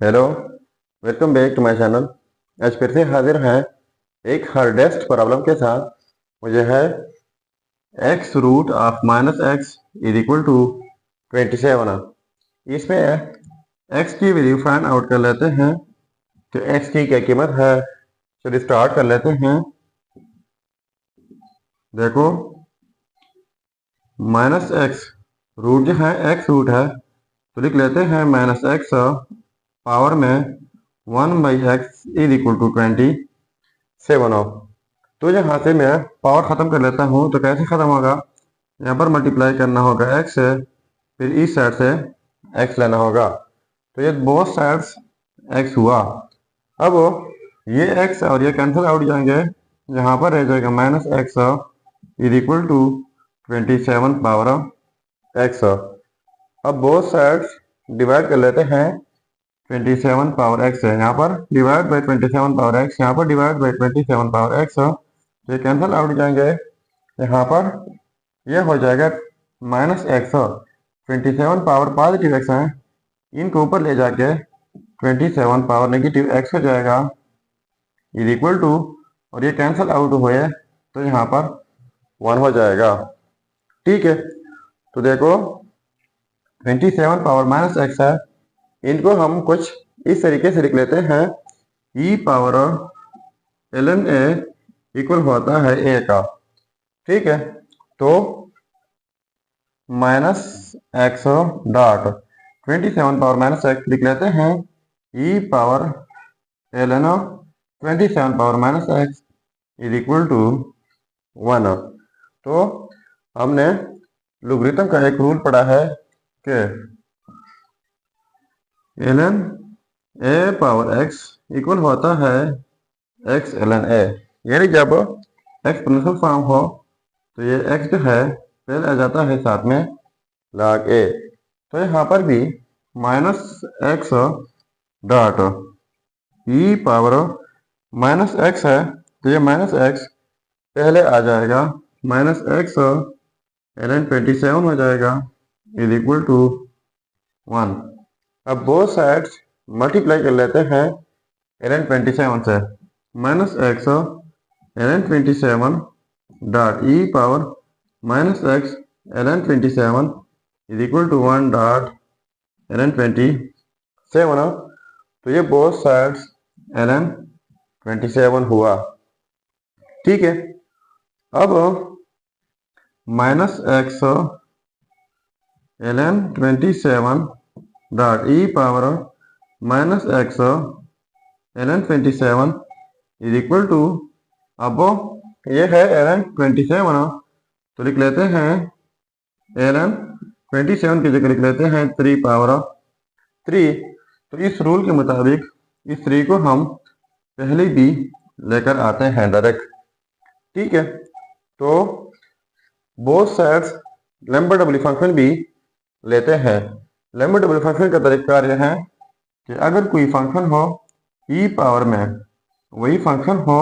Hello, welcome back to my channel. आज फिर से हाजिर है एक हार्डेस्ट प्रॉब्लम के साथ। मुझे है x root of minus x is equal to 27। इसमें एक्स की वैल्यू फाइंड आउट कर लेते हैं। तो एक्स की क्या कीमत है, चलिए स्टार्ट कर लेते हैं। देखो, माइनस एक्स रूट जो है एक्स रूट है, तो लिख लेते हैं माइनस एक्स पावर में 1/x is equal to 27 of. तो यहाँ से मैं पावर ख़त्म कर लेता हूँ। तो कैसे ख़त्म होगा, यहाँ पर मल्टीप्लाई करना होगा x से, फिर इस साइड से x लेना होगा। तो ये बोथ साइड्स x हुआ। अब ये x और ये कैंसिल आउट जाएंगे, यहाँ पर रह जाएगा minus x is equal to 27 power x। अब बोथ साइड्स डिवाइड कर लेते हैं। 27 पावर x है, यहाँ पर डिवाइड बाई 27 पावर x, यहाँ पर डिवाइड बाई 27 पावर x। ये कैंसिल आउट जाएंगे, यहाँ पर ये हो जाएगा minus x. 27 power positive x है, इनको ऊपर ले जाके 27 पावर नेगेटिव एक्स हो जाएगा इज इक्वल टू, और ये कैंसिल आउट हुए तो यहाँ पर 1 हो जाएगा। ठीक है, तो देखो 27 पावर माइनस एक्स है, इनको हम कुछ इस तरीके से लिख लेते हैं। E power ln a equal होता है a का। ठीक है, तो minus x dot 27 power minus X लिख लेते हैं E power ln 27 power minus x is equal to 1। तो हमने लोगरिथम का एक रूल पढ़ा है कि ln a power x equal होता है x ln a, यानी जब एक्सपोनेंशियल फॉर्म हो तो ये x जो है पहले आ जाता है साथ में log a। तो यहाँ पर भी minus x dot e power minus x है, तो ये माइनस एक्स पहले आ जाएगा, माइनस एक्स ln 27 हो जाएगा इज इक्वल टू 1। अब बोथ साइड्स मल्टीप्लाई कर लेते हैं ln 27 से। Minus x ln 27 dot e power minus x ln 27 is equal to 1 dot ln 27। तो ये बोथ साइड्स ln 27 हुआ। ठीक है, अब minus x ln 27 dot e power minus x ln 27 is equal to, अब ये है ln 27, तो लिख लेते हैं ln 27 की जगह लिख लेते हैं 3 पावर 3। तो इस रूल के मुताबिक इस 3 को हम पहले भी लेकर आते हैं डायरेक्ट। ठीक है, तो both sides Lambert double function भी लेते हैं। लैम्बर्ट डबल फंक्शन का तरीका यह है कि अगर कोई फंक्शन हो ई पावर में, वही फंक्शन हो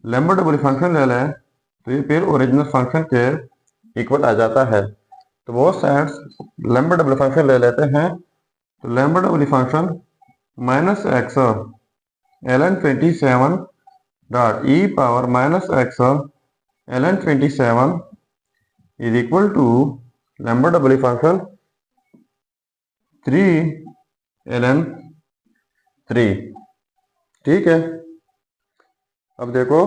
लैम्बर्ट डबल फंक्शन ले लें, तो ये फिर ओरिजिनल फंक्शन के इक्वल आ जाता है। तो both sides Lambert double function ले लेते हैं। तो Lambert double function minus x ln 27 dot e power minus x ln 27 is equal to Lambert double function 3 ln 3। ठीक है, अब देखो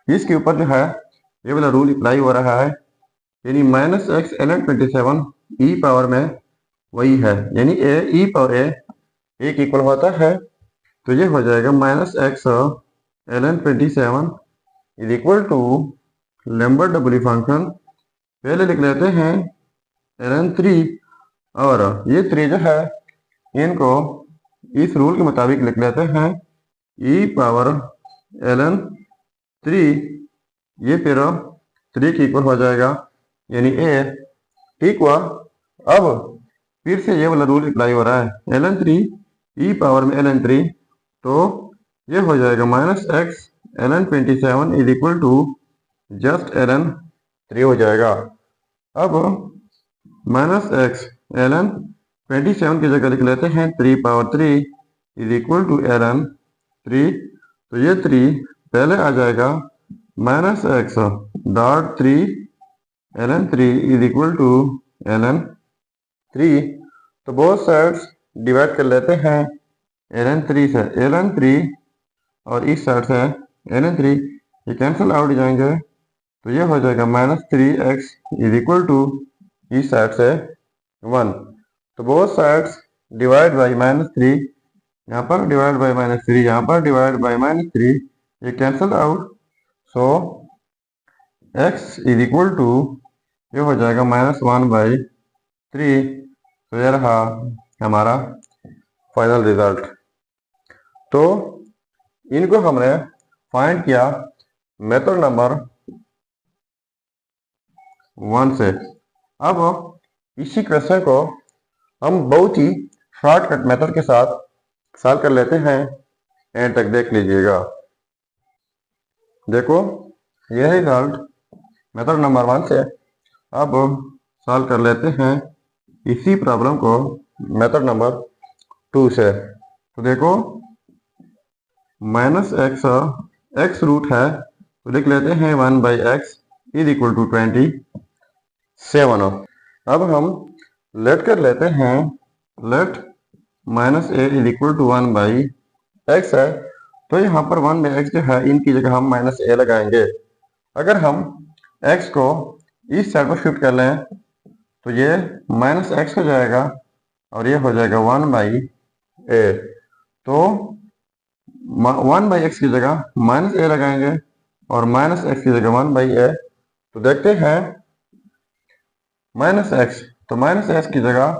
इसके ऊपर जो है ये वाला रूल अप्लाई हो रहा है, यानी माइनस एक्स ln 27 ई पावर में वही है, यानी ए ई पावर ए एक इक्वल होता है। तो ये हो जाएगा minus x ln 27 is equal to Lambert double function, पहले लिख लेते हैं ln 3, और ये 3 जो है इनको इस रूल के मुताबिक लिख लेते हैं ई पावर ln 3, ये फिर 3 के इक्वल हो जाएगा, यानी ए। ठीक हुआ, अब फिर से ये वाला रूल अप्लाई हो रहा है ln 3 ई पावर में ln 3, तो ये हो जाएगा minus x ln 27 is equal to just ln 3 हो जाएगा। अब माइनस एक्स ln 27 की जगह लिख लेते हैं 3 power 3 is equal to ln 3। तो ये 3 पहले आ जाएगा minus x dot 3 ln 3 is equal to ln 3। तो बोथ साइड्स डिवाइड कर लेते हैं ln 3 से ln 3 और इस साइड से ln 3, ये कैंसिल आउट जाएंगे तो ये हो जाएगा -3x इज इक्वल टू इस साइड से 1। तो बोथ साइड्स डिवाइड बाई -3, यहाँ पर डिवाइड बाई -3, यहाँ पर डिवाइड बाई -3, ये cancel out. So x is equal to ये हो जाएगा -1/3। तो ये रहा हमारा फाइनल रिजल्ट। तो इनको हमने फाइंड किया मेथड नंबर 1 से। अब इसी क्वेश्चन को हम बहुत ही शॉर्टकट मेथड के साथ सॉल्व कर लेते हैं। एंड तक देख लीजिएगा। देखो यह रिजल्ट मेथड नंबर 1 से। अब सॉल्व कर लेते हैं इसी प्रॉब्लम को मेथड नंबर 2 से। तो देखो -x रूट है तो लिख लेते हैं 1/x इज इक्वल टू 27। अब हम लेट कर लेते हैं let -a is equal to 1/x है। तो यहाँ पर 1/x जो है इनकी जगह हम -a लगाएंगे। अगर हम x को इस साइड पर शिफ्ट कर लें तो ये -x हो जाएगा और ये हो जाएगा 1/a। तो 1/x की जगह -a लगाएंगे और -x की जगह 1/a। तो देखते हैं -x, तो -x की जगह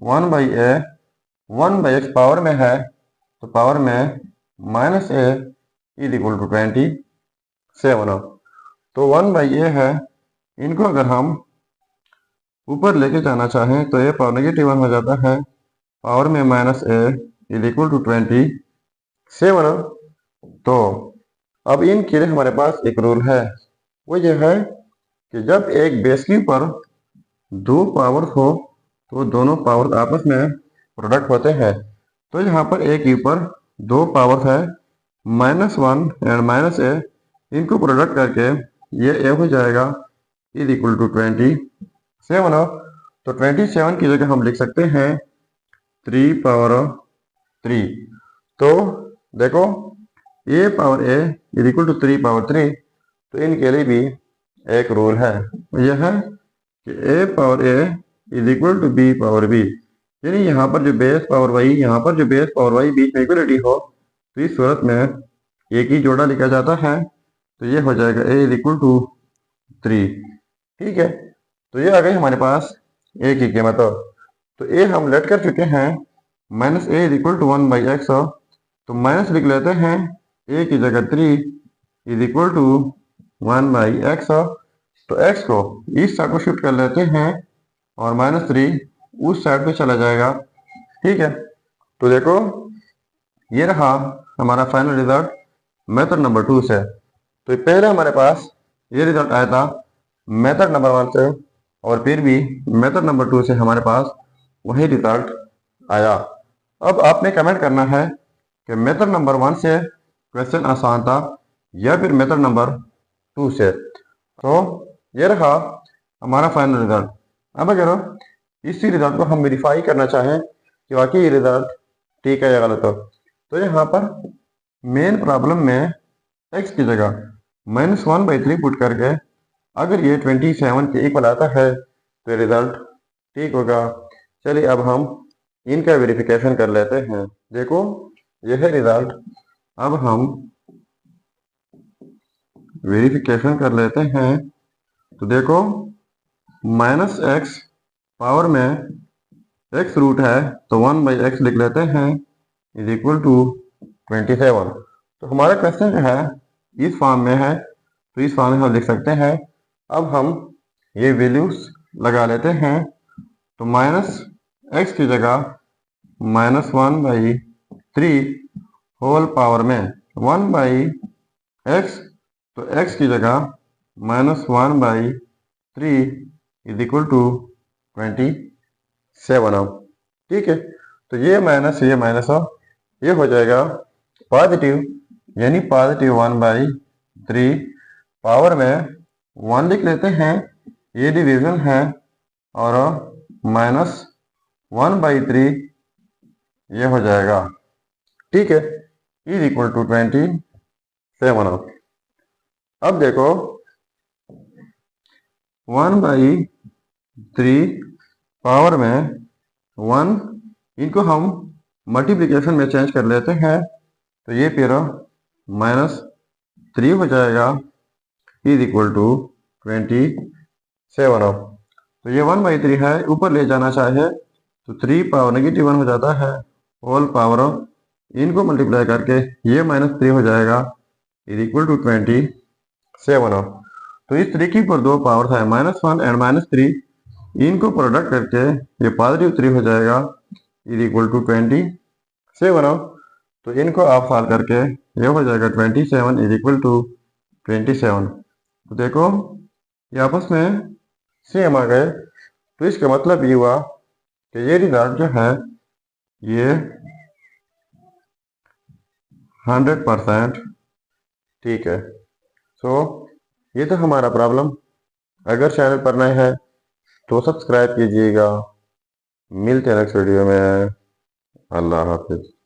1/a, 1/x पावर में है तो पावर में -a इज इक्वल टू 27। तो 1/a है, इनको अगर हम ऊपर लेके जाना चाहें तो ये पावर -1 हो जाता है। पावर में -a इज इक्वल टू 27। तो अब इनके लिए हमारे पास एक रूल है, वो ये है कि जब एक बेस के ऊपर दो पावर हो तो दोनों पावर आपस में प्रोडक्ट होते हैं। तो यहाँ पर एक के ऊपर दो पावर है -1 एंड -a, इनको प्रोडक्ट करके ये a हो जाएगा इज इक्वल टू 27। तो 27 की जगह हम लिख सकते हैं 3/3। तो देखो a power a is equal to 3/3। तो इनके लिए भी एक रूल है, यह है कि a power a is equal to b power b। यानी यहाँ पर जो बेस पावर y, यहाँ पर जो बेस पावर y बीच में इक्वलिटी हो तो इस सूरत में एक ही जोड़ा लिखा जाता है। तो ये हो जाएगा a इज इक्वल टू 3। ठीक है, तो ये आ गई हमारे पास a की कीमत। तो a हम लेट कर चुके हैं -a is equal to 1/x। तो माइनस लिख लेते हैं a की जगह 3 इज इक्वल टू 1/x। तो x को इस साइड को शिफ्ट कर लेते हैं और -3 उस साइड पे चला जाएगा। ठीक है, तो देखो ये रहा हमारा फाइनल रिजल्ट मेथड नंबर 2 से। तो पहले हमारे पास ये रिजल्ट आया था मेथड नंबर 1 से और फिर भी मेथड नंबर 2 से हमारे पास वही रिजल्ट आया। अब आपने कमेंट करना है कि मेथड नंबर 1 से क्वेश्चन आसान था या फिर मेथड नंबर 2 से। तो ये रहा हमारा फाइनल रिजल्ट। अब अगर इसी रिजल्ट को हम वेरीफाई करना चाहें कि वाकई ये रिजल्ट ठीक है या गलत हो, तो यहाँ पर मेन प्रॉब्लम में x की जगह -1/3 पुट करके अगर ये 27 के इक्वल आता है तो रिजल्ट ठीक होगा। चलिए अब हम इनका वेरिफिकेशन कर लेते हैं। देखो यह है रिजल्ट। अब हम वेरिफिकेशन कर लेते हैं। तो देखो -x पावर में x रूट है तो 1/x लिख लेते हैं इज इक्वल टू 27। तो हमारा क्वेश्चन जो है इस फॉर्म में है तो इस फॉर्म में हम लिख सकते हैं। अब हम ये वैल्यूज लगा लेते हैं। तो -x की जगह -1/3 होल पावर में 1/x, तो x की जगह -1/3 इज इक्वल टू 27। ठीक है, तो ये माइनस ये हो जाएगा पॉजिटिव, यानी पॉजिटिव 1/3 पावर में 1 लिख लेते हैं, ये डिवीजन है, और -1/3 ये हो जाएगा। ठीक है, इज इक्वल टू 27। अब देखो 1/3 पावर में 1, इनको हम मल्टीप्लिकेशन में चेंज कर लेते हैं, तो ये फिर -3 हो जाएगा, इज इक्वल टू 27। तो ये 1/3 है, ऊपर ले जाना चाहे तो 3 पावर -1 हो जाता है, होल पावर इनको मल्टीप्लाई करके ये -3 हो जाएगा, इज इक्वल टू 27। तो इस तरीके पर दो पावर है, -1 एंड -3, इनको प्रोडक्ट करके ये पॉजिटिव 3 हो जाएगा, इज इक्वल टू 27। तो इनको आप सॉल्व करके ये हो जाएगा 27 इज इक्वल टू 27। तो देखो ये आपस में सेम आ गए, तो इसका मतलब ये हुआ कि ये रिजल्ट जो है ये 100% ठीक है। सो ये तो हमारा प्रॉब्लम। अगर चैनल पर नए हैं तो सब्सक्राइब कीजिएगा। मिलते हैं नेक्स्ट वीडियो में। अल्लाह हाफिज।